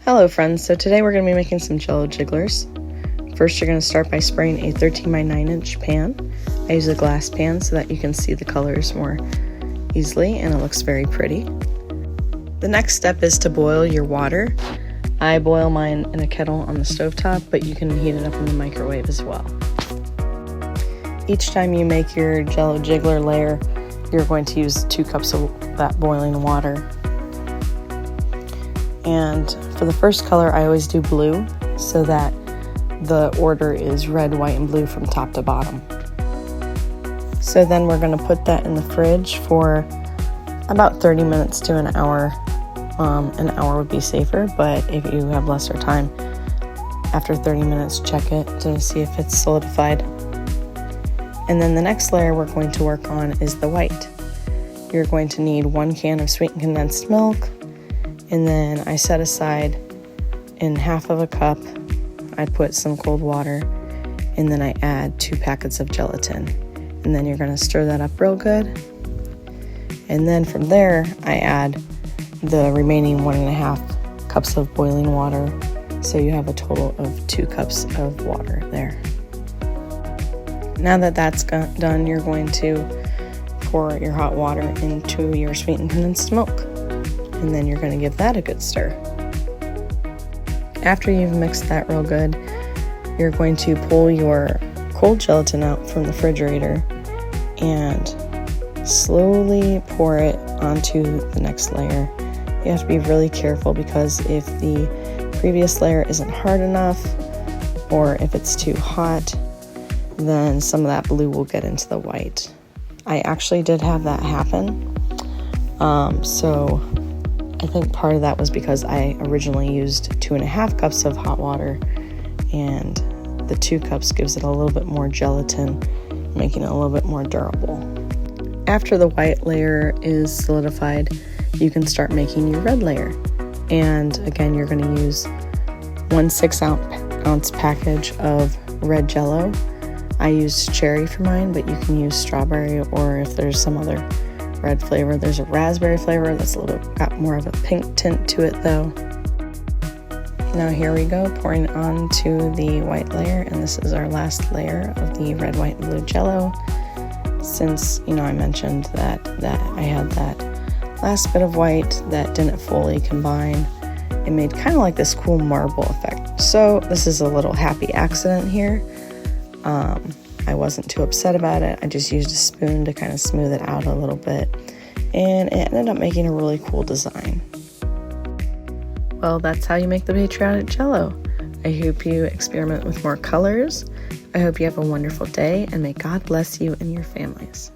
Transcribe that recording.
Hello friends, so today we're going to be making some Jello jigglers. First you're going to start by spraying a 13 by 9 inch pan. I use a glass pan so that you can see the colors more easily and it looks very pretty. The next step is to boil your water. I boil mine in a kettle on the stovetop, but you can heat it up in the microwave as well. Each time you make your Jello jiggler layer, you're going to use 2 cups of that boiling water. And for the first color, I always do blue so that the order is red, white, and blue from top to bottom. So then we're going to put that in the fridge for about 30 minutes to an hour. An hour would be safer, but if you have lesser time, after 30 minutes, check it to see if it's solidified. And then the next layer we're going to work on is the white. You're going to need 1 can of sweetened condensed milk, and then I set aside in half of a cup, I put some cold water, and then I add 2 packets of gelatin. And then you're going to stir that up real good. And then from there, I add the remaining 1.5 cups of boiling water. So you have a total of 2 cups of water there. Now that that's done, you're going to pour your hot water into your sweetened condensed milk. And then you're going to give that a good stir. After you've mixed that real good, you're going to pull your cold gelatin out from the refrigerator and slowly pour it onto the next layer. You have to be really careful because if the previous layer isn't hard enough or if it's too hot, then some of that blue will get into the white. I actually did have that happen. So I think part of that was because I originally used 2.5 cups of hot water, and the 2 cups gives it a little bit more gelatin, making it a little bit more durable. After the white layer is solidified, you can start making your red layer. And again, you're going to use 1 6-ounce package of red Jello. I used cherry for mine, but you can use strawberry, or if there's some other red flavor. There's a raspberry flavor that's a little bit got more of a pink tint to it though. Now here we go, pouring onto the white layer, and this is our last layer of the red, white, and blue Jello. Since I mentioned that I had that last bit of white that didn't fully combine, it made kind of like this cool marble effect. So this is a little happy accident here. I wasn't too upset about it. I just used a spoon to kind of smooth it out a little bit, and it ended up making a really cool design. Well, that's how you make the Patriotic Jello. I hope you experiment with more colors. I hope you have a wonderful day, and may God bless you and your families.